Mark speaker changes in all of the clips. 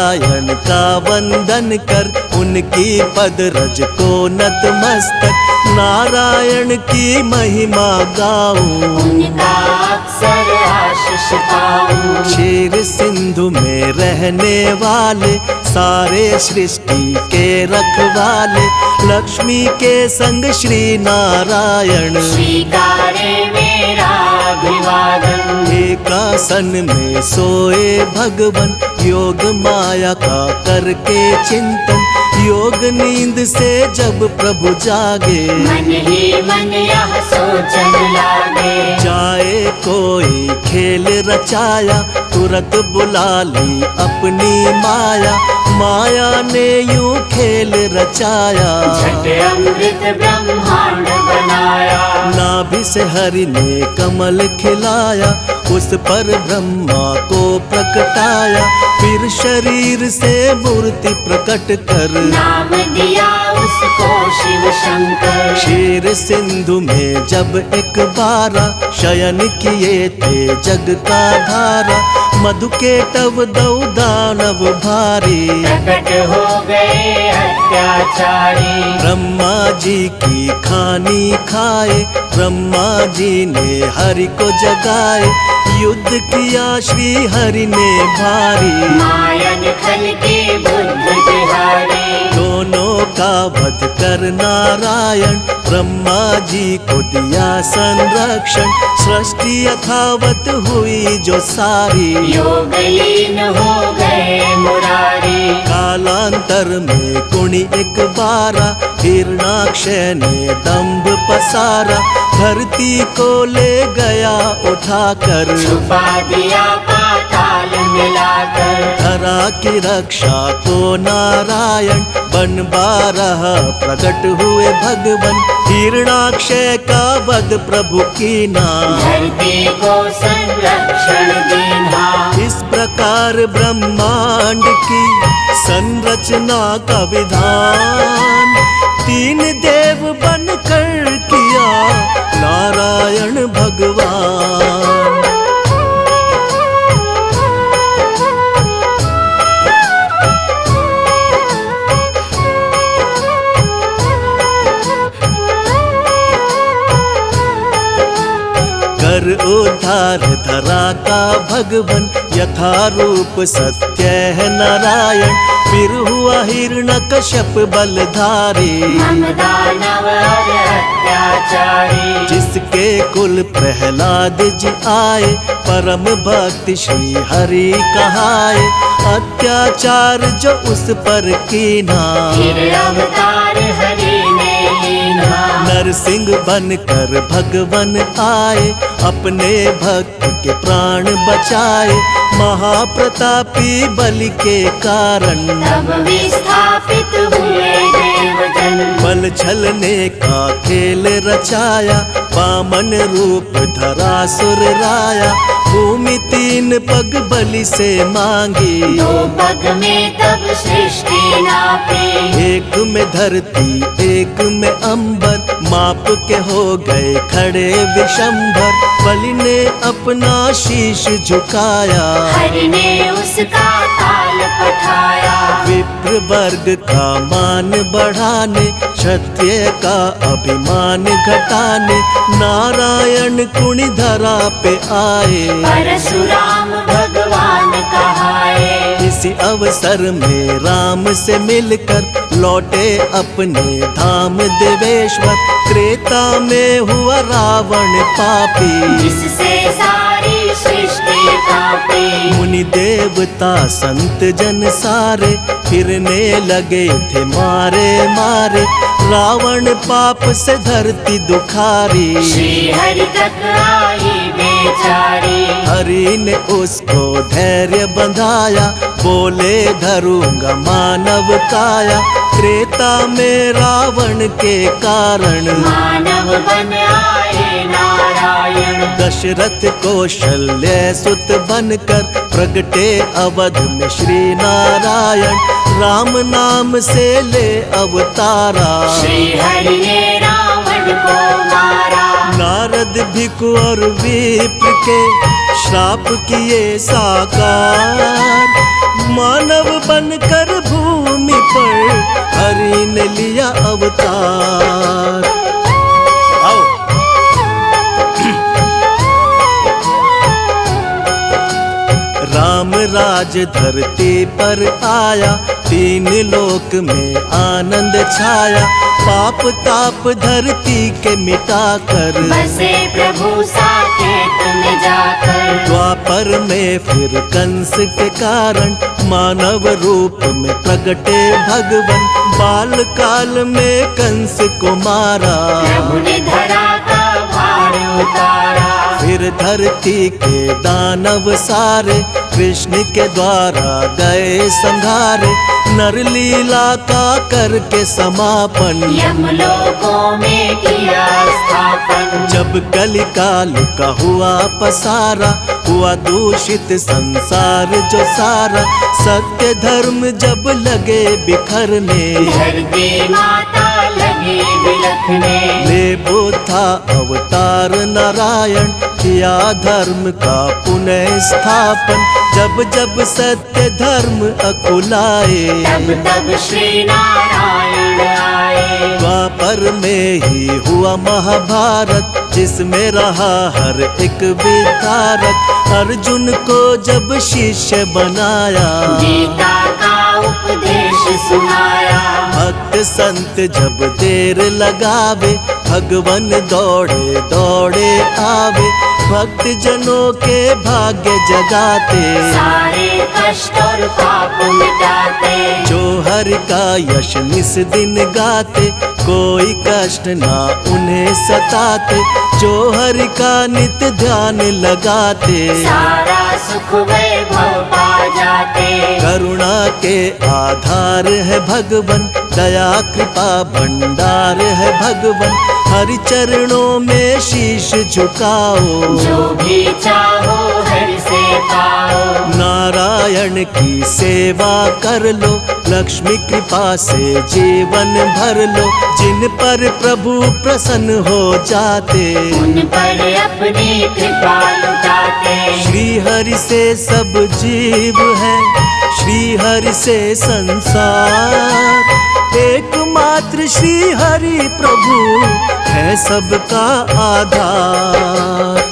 Speaker 1: नारायण का वंदन कर, उनकी पद रज को नतमस्तक नारायण की महिमा गाऊं,
Speaker 2: उनका अक्सर आशीष पाऊं।
Speaker 1: क्षीर सिंधु में रहने वाले सारे सृष्टि के रखवाले, लक्ष्मी के संग श्री नारायण
Speaker 2: स्वीकारे मेरा अभिवादन।
Speaker 1: एकासन में सोए भगवन, योग माया का करके चिंतन, योग नींद से जब प्रभु जागे,
Speaker 2: मन ही मन यह सोचन लागे।
Speaker 1: जाए कोई खेल रचाया, तुरंत बुला ली अपनी माया, माया ने यूं खेल रचाया,
Speaker 2: झट अमृत ब्रह्मांड बनाया।
Speaker 1: नाभि से हरि ने कमल खिलाया, उस पर ब्रह्मा को प्रकटाया, फिर शरीर से मूर्ति प्रकट कर,
Speaker 2: नाम दिया उसको शिव शंकर।
Speaker 1: क्षीर सिंधु में जब एक बारा, शयन किए थे जग का धारा, मधु के टव दौ दानव भारी,
Speaker 2: प्रकट हो गए अत्याचारी।
Speaker 1: ब्रह्मा जी की खानी खाए, ब्रह्मा जी ने हरि को जगाए, युद्ध किया श्री हरि ने भारी,
Speaker 2: मायन खल के बुद्ध बिहारी।
Speaker 1: दोनों का वध कर नारायण, ब्रह्मा जी को दिया संरक्षण, सृष्टि यथावत हुई जो सारी,
Speaker 2: योग लीन हो गए मुरारी।
Speaker 1: कालांतर में कुणी एक बारा, हिरणाक्षय ने दंभ पसारा, धरती को ले गया उठाकर,
Speaker 2: छुपा दिया पाताल मिलाकर।
Speaker 1: धरा की रक्षा को नारायण, बन बारह प्रकट हुए भगवन, हिरणाक्षय का वध प्रभु कीना,
Speaker 2: धरती को संरक्षण देना।
Speaker 1: इस प्रकार ब्रह्मांड की संरचना का विधान, तीन देव बनकर किया नारायण भगवान। कर उद्धार धरा का भगवन, यथा रूप सत्य है नारायण, फिर हुआ हिरण्यकश्यप बलधारी,
Speaker 2: हम दानव और अत्याचारी।
Speaker 1: जिसके कुल प्रहलाद जी आए, परम भक्ति श्री हरि कहाए, अत्याचार जो उस पर कीना,
Speaker 2: फिर अवतार हरि ने लीना।
Speaker 1: नरसिंह बनकर भगवन आए, अपने भक्त के प्राण बचाए, महाप्रतापी बलि के कारण,
Speaker 2: तब विस्थापित हुए देवजन।
Speaker 1: बल छलने का खेल रचाया, वामन रूप धरा सुर राया, भूमि तीन पग बलि से मांगी,
Speaker 2: दो पग में तब सृष्टि नापी।
Speaker 1: एक में धरती एक में अंबर, माप के हो गए खड़े विशंभर, बलि ने अपना शीश झुकाया,
Speaker 2: हरि ने उसका ताल पठाया।
Speaker 1: विप्र वर्ग का मान बढ़ाने, क्षत्रिय का अभिमान घटाने, नारायण कुणी धरा पे आए,
Speaker 2: परशुराम भगवान कहाए।
Speaker 1: इसी अवसर में राम से मिलकर लौटे अपने धाम देवेश्वर, त्रेता में हुआ रावण पापी,
Speaker 2: जिससे सारी सृष्टि कांपी।
Speaker 1: मुनि देवता संत जन सारे, फिरने लगे थे मारे मारे, रावण पाप से धरती दुखारी,
Speaker 2: श्री हरि तक आई बेचारी।
Speaker 1: हरि ने उसको धैर्य बंधाया, बोले धरूंगा मानव काया, त्रेता में रावण के कारण,
Speaker 2: मानव बन आए नारायण।
Speaker 1: दशरथ कौशल्य सुत बनकर, प्रगटे अवध में श्री नारायण, राम नाम से ले अवतारा,
Speaker 2: श्री हरि ने रावण को मारा।
Speaker 1: नारद भिक्षु और विप्र के श्राप किए साकार, मानव बनकर भूमि पर हरि ने लिया अवतार। आओ राम राज धरती पर आया, तीन लोक में आनंद छाया, पाप ताप धरती के मिटाकर
Speaker 2: बसे प्रभु साकेत में जाकर।
Speaker 1: द्वापर में फिर कंस के कारण मानव रूप में प्रगटे भगवन, बाल काल में कंस को मारा,
Speaker 2: प्रभु ने धरा का भार उतारा।
Speaker 1: फिर धरती के दानव सारे कृष्ण के द्वारा गए संहारे, नर लीला का करके समापन
Speaker 2: यमलोकों में किया स्थापन।
Speaker 1: जब कलिकाल का हुआ पसारा, हुआ दूषित संसार जो सारा, सत्य धर्म जब लगे बिखरने,
Speaker 2: धरती माता लगी बिलखने।
Speaker 1: ले था अवतार नारायण, किया धर्म का पुनः स्थापन, जब जब सत्य धर्म अकुलाए,
Speaker 2: तब तब श्री नारायण आए।
Speaker 1: द्वापर में ही हुआ महाभारत, जिसमें रहा हर एक विधारक, अर्जुन को जब शिष्य बनाया,
Speaker 2: गीता का उपदेश सुनाया।
Speaker 1: भक्त संत जब देर लगावे, भगवन दौड़े दौड़े आवे, भक्त जनों के भाग्य जगाते,
Speaker 2: सारे कष्ट और पाप मिटाते।
Speaker 1: जो हरि का यश निस दिन गाते, कोई कष्ट ना उन्हें सताते, जो हरि का नित्य ध्यान लगाते,
Speaker 2: सारा सुख वैभव पा जाते।
Speaker 1: करुणा के आधार है भगवन, दया कृपा भंडार है भगवन, हरि चरणों में शीश झुकाओ,
Speaker 2: जो भी चाहो हरि से पाओ।
Speaker 1: नारायण की सेवा कर लो, लक्ष्मी कृपा से जीवन भर लो, जिन पर प्रभु प्रसन्न हो जाते,
Speaker 2: उन पर अपनी कृपा लुटाते।
Speaker 1: श्री हरि से सब जीव है, श्री हरि से संसार, एकमात्र श्री हरि प्रभु है सबका आधार।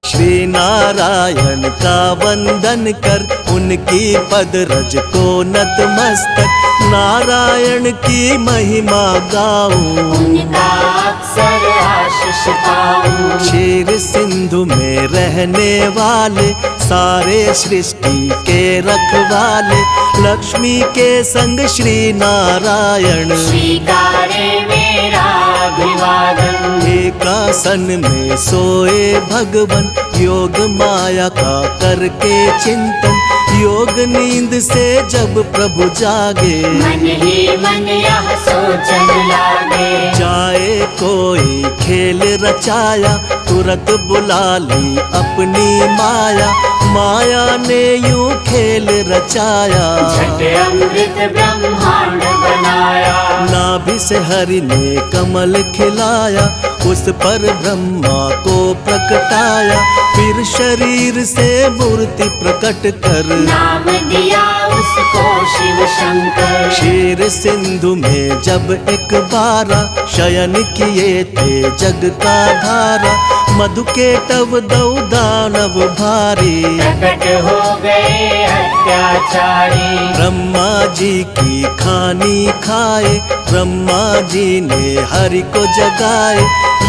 Speaker 1: श्री नारायण का वंदन कर, उनकी पद रज को नतमस्तक, नारायण की महिमा गाऊं,
Speaker 2: उनका अक्सर आशीष पाऊं।
Speaker 1: क्षीर सिंधु में रहने वाले, सारे सृष्टि के रखवाले, लक्ष्मी के संग श्री नारायण,
Speaker 2: स्वीकारे मेरा अभिवादन।
Speaker 1: एकासन में सोए भगवन, योग माया का करके चिंतन, योग नींद से जब प्रभु जागे,
Speaker 2: मन ही मन यह सोचन लागे।
Speaker 1: जाए कोई खेल रचाया, तुरंत बुला ली अपनी माया, माया ने यूं खेल रचाया,
Speaker 2: झट अमृत ब्रह्मांड बनाया।
Speaker 1: नाभि से हरि ने कमल खिलाया, उस पर ब्रह्मा को प्रकटाया, फिर शरीर से मूर्ति प्रकट कर,
Speaker 2: नाम दिया उसको शिव शंकर।
Speaker 1: क्षीर सिंधु में जब एक बारा, शयन किए थे जग का धारा, मधु के टव दौ दानव भारी,
Speaker 2: प्रकट हो गए अत्याचारी।
Speaker 1: ब्रह्मा जी की खानी खाए, ब्रह्मा जी ने हरि को जगाए,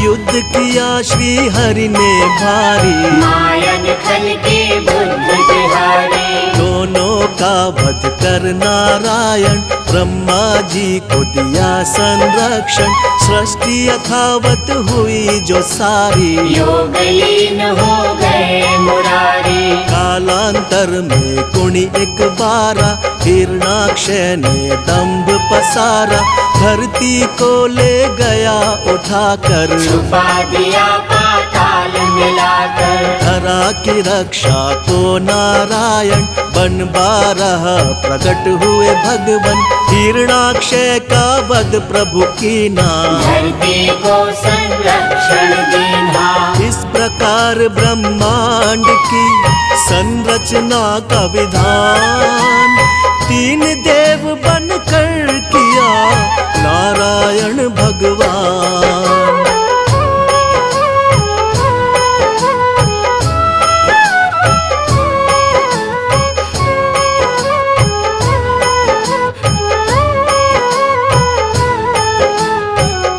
Speaker 1: युद्ध किया श्री हरि ने भारी,
Speaker 2: मायन खल की बुद्ध बिहारी।
Speaker 1: दोनों का वध कर नारायण, ब्रह्मा जी को दिया संरक्षण, सृष्टि यथावत हुई जो सारी,
Speaker 2: योग लीन हो गए मुरारी।
Speaker 1: कालांतर में कुणी एक बारा, हिरणाक्षय ने दंभ पसारा, धरती को ले गया उठाकर,
Speaker 2: छुपा दिया पाताल मिलाकर।
Speaker 1: धरा की रक्षा तो नारायण, बन 12 प्रकट हुए भगवन, हिरणाक्षय का वध प्रभु कीना,
Speaker 2: धरती को संरक्षण देना।
Speaker 1: इस प्रकार आकार ब्रह्मांड की संरचना का विधान, तीन देव बनकर किया नारायण भगवान।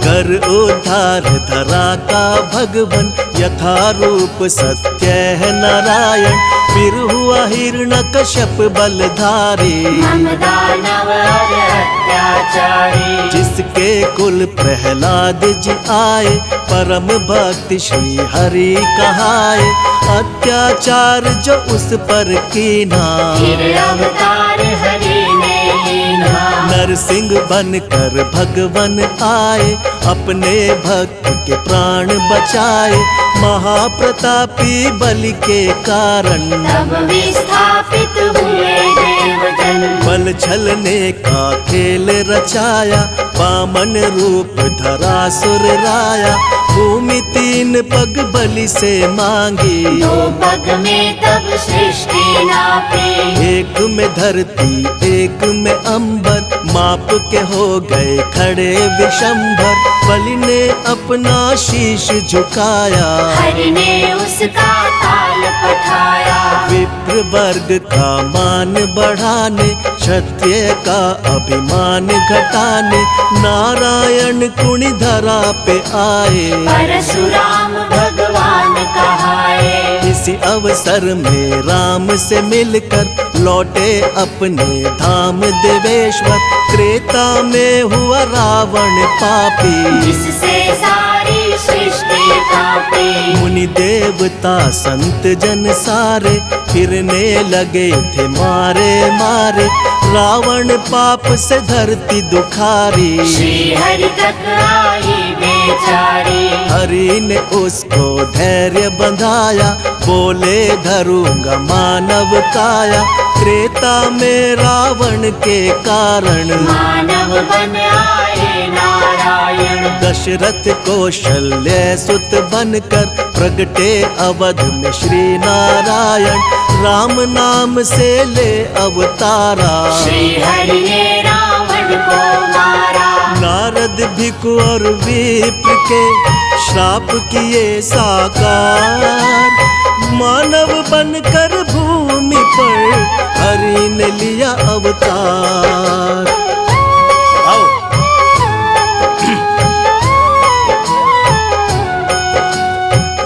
Speaker 1: कर उद्धार धरा का भगवन, यथा रूप सत्य है नारायण। फिर हुआ हिरण्यकश्यप बलधारी,
Speaker 2: मम दानव और अत्याचारी।
Speaker 1: जिसके कुल प्रहलाद जी आए, परम भक्ति श्री हरि कहाए। अत्याचार जो उस पर कीना,
Speaker 2: फिर अवतार हरि ने लीना।
Speaker 1: नरसिंह बनकर भगवन आए, अपने भक्त के प्राण बचाए। महाप्रतापी बलि के कारण,
Speaker 2: तब विस्थापित हुए देवजन।
Speaker 1: बल छलने का खेल रचाया, वामन रूप धरा सुर राया। भूमि तीन पग बलि से मांगी,
Speaker 2: दो पग में तब सृष्टि नापी।
Speaker 1: एक में धरती एक में अंबर, माप के हो गए खड़े विशंभर। बलि ने अपना शीश झुकाया,
Speaker 2: हरि ने उसका ताल पठाया।
Speaker 1: विप्र वर्ग का मान बढ़ाने, क्षत्रिय का अभिमान घटाने। नारायण कुणी धरा पे आए,
Speaker 2: परशुराम भगवान कहाए।
Speaker 1: इसी अवसर में राम से मिलकर लौटे अपने धाम देवेश्वर। त्रेता में हुआ रावण पापी,
Speaker 2: जिससे सारी सृष्टि कांपी।
Speaker 1: मुनि देवता संत जन सारे, फिरने लगे थे मारे मारे। रावण पाप से धरती दुखारी,
Speaker 2: श्री हरि तक आई बेचारी।
Speaker 1: हरि ने उसको धैर्य बंधाया, बोले धरूंगा मानव काया। त्रेता में रावण के कारण,
Speaker 2: मानव बन आए नारायण।
Speaker 1: दशरथ कौशल्य सुत बनकर, प्रगटे अवध में श्री नारायण। राम नाम से ले अवतारा,
Speaker 2: श्री हरि ने रावण को मारा।
Speaker 1: नारद भिक्षु और विप्र के श्राप किए साकार। मानव बनकर भूमि पर हरि ने लिया अवतार। आओ।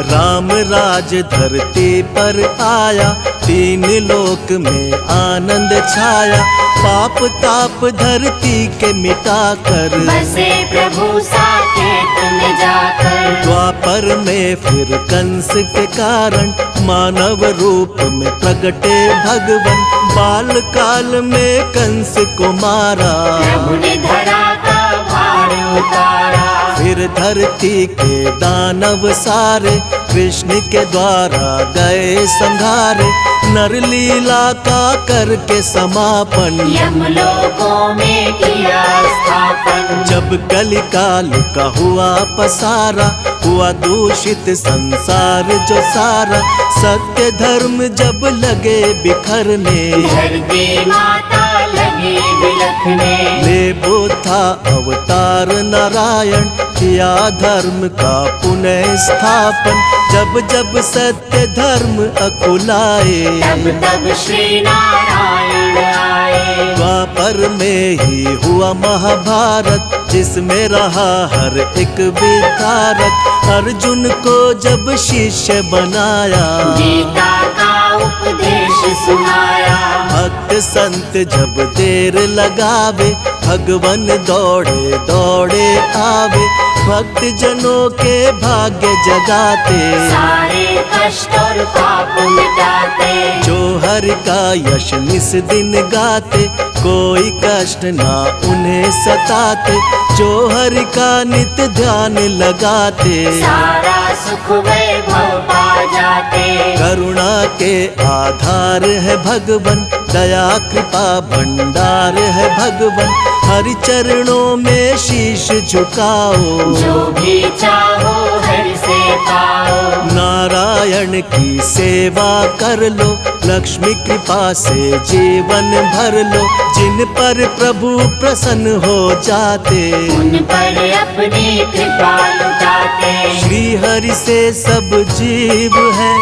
Speaker 1: राम राज धरती पर आया, तीन लोक में आनंद छाया। पाप ताप धरती के मिटाकर,
Speaker 2: बसे प्रभु साकेत में जाकर।
Speaker 1: द्वापर में फिर कंस के कारण, मानव रूप में प्रगटे भगवन। बाल काल में कंस को मारा,
Speaker 2: प्रभु ने धरा का भार उतारा।
Speaker 1: फिर धरती के दानव सारे, कृष्ण के द्वारा गए संघारे। नर लीला का करके समापन,
Speaker 2: यमलोकों में किया स्थापन।
Speaker 1: जब कलिकाल का हुआ पसारा, हुआ दूषित संसार जो सारा। सत्य धर्म जब लगे बिखरने,
Speaker 2: धरती माता लगी बिलखने।
Speaker 1: ले बुद्धा अवतार नारायण, किया धर्म का पुनः स्थापन। जब जब सत्य धर्म अकुलाए,
Speaker 2: तब तब श्री नारायण आए।
Speaker 1: द्वापर में ही हुआ महाभारत, जिसमें रहा हर एक विधारक। अर्जुन को जब शिष्य बनाया,
Speaker 2: गीता का उपदेश सुनाया।
Speaker 1: भक्त संत जब देर लगावे, भगवन दौड़े दौड़े आवे। भक्त जनों के भाग्य जगाते,
Speaker 2: सारे कष्ट और पाप मिटाते।
Speaker 1: जो हरि का यश निस दिन गाते, कोई कष्ट ना उन्हें सताते। जो हरि का नित्य ध्यान लगाते,
Speaker 2: सारा सुख वैभव पा जाते।
Speaker 1: करुणा के आधार है भगवन, दया कृपा भंडार है भगवन। हरि चरणों में शीश झुकाओ,
Speaker 2: जो भी चाहो हरि से पाओ।
Speaker 1: नारायण प्राण की सेवा कर लो, लक्ष्मी कृपा से जीवन भर लो। जिन पर प्रभु प्रसन्न हो जाते,
Speaker 2: उन पर अपनी कृपा लुटाते।
Speaker 1: श्री हरि से सब जीव है,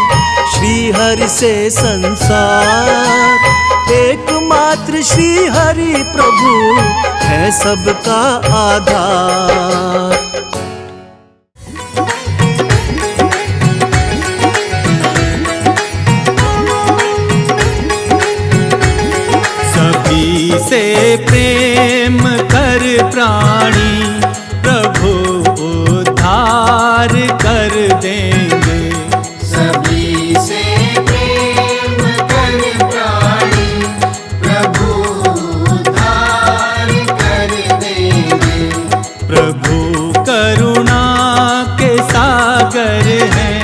Speaker 1: श्री हरि से संसार। एकमात्र श्री हरि प्रभु है सबका आधार।
Speaker 3: सभी से प्रेम कर प्राणी, प्रभु उद्धार कर देंगे।
Speaker 4: सभी से प्रेम कर प्राणी, प्रभु उद्धार कर देंगे।
Speaker 3: प्रभु करुणा के सागर हैं,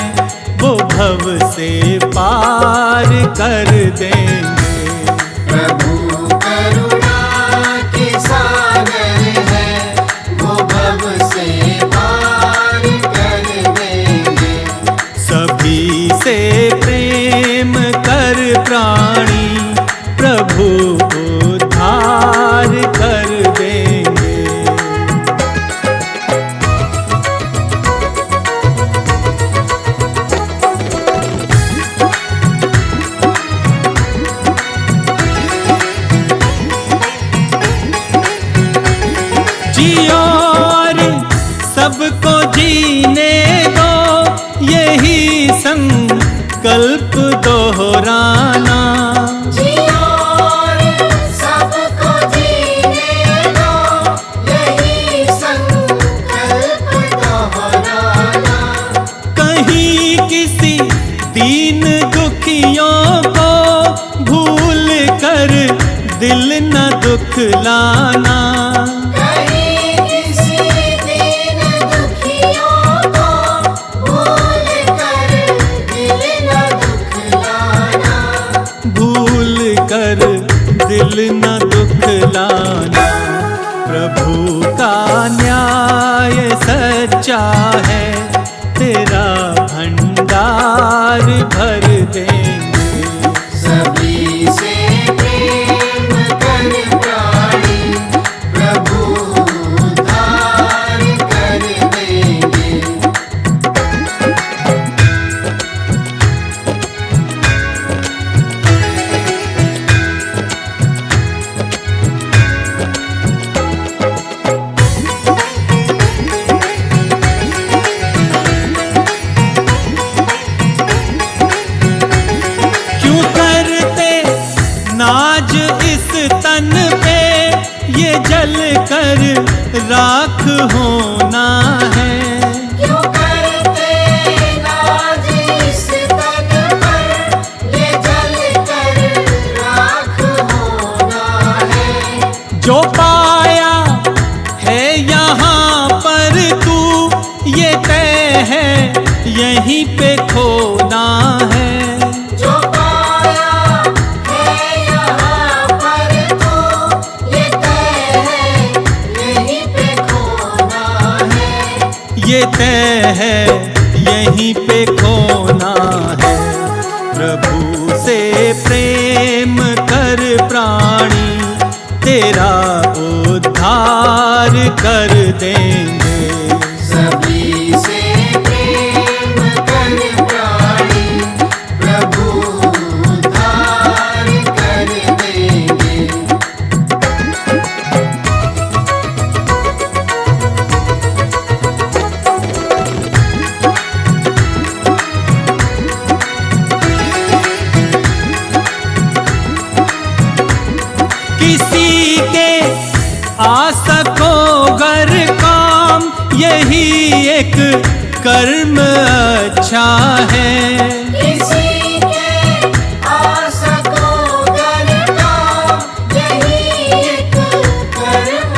Speaker 3: वो भव से पार कर देंगे।
Speaker 4: प्रभु करुणा के सागर है, वो भव से पार कर देंगे।
Speaker 3: सभी से प्रेम कर प्राणी, प्रभु उद्धार कर देंगे। जियो और सबको जीने दो, यही संकल्प दोहराना।
Speaker 4: जियो और सबको जीने दो, यही संकल्प दोहराना।
Speaker 3: कहीं किसी दीन दुखियों को भूल कर दिल न दुखलाना।
Speaker 4: कहीं किसी दीन दुखियों को भूल कर दिल न दुखलाना।
Speaker 3: भूल कर दिल न दुखलाना। प्रभु का न्याय सच्चा है, तेरा भंडार भर देंगे।
Speaker 4: सभी से प्रेम कर प्राणी, प्रभु उद्धार कर देंगे।
Speaker 3: क्यों करते नाज इस तन पे, ये जल कर राख होना है।
Speaker 4: क्यों करते नाज इस तन पर, ये जल कर राख होना है।
Speaker 3: जो पाया है यहाँ पर तू, ये तय है यहीं पे खोना है।
Speaker 4: जो पाया है यहाँ पर तो, ये तय है यहीं पे खोना है।
Speaker 3: ये तय है यहीं पे खोना है। प्रभु से प्रेम कर प्राणी, तेरा उद्धार कर देंगे।
Speaker 4: सभी से प्रेम कर प्राणी, प्रभु उद्धार कर देंगे।
Speaker 3: किसी के आ सको गर काम, यही एक कर्म अच्छा है।
Speaker 4: किसी के आ सको गर काम, यही एक कर्म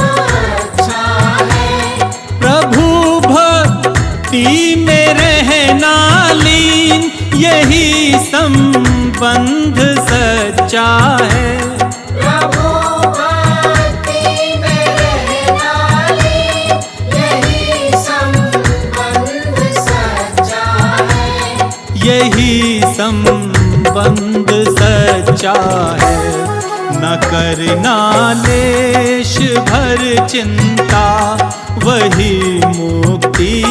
Speaker 4: अच्छा है।
Speaker 3: प्रभु भक्ति में रहना लीन, यही संबंध सच्चा है।
Speaker 4: प्रभु भक्ति में रहना लीन, यही संबंध सच्चा है।
Speaker 3: यही संबंध सच्चा है। न करना लेश भर चिंता, वही मुक्ति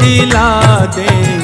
Speaker 3: दिला देंगे।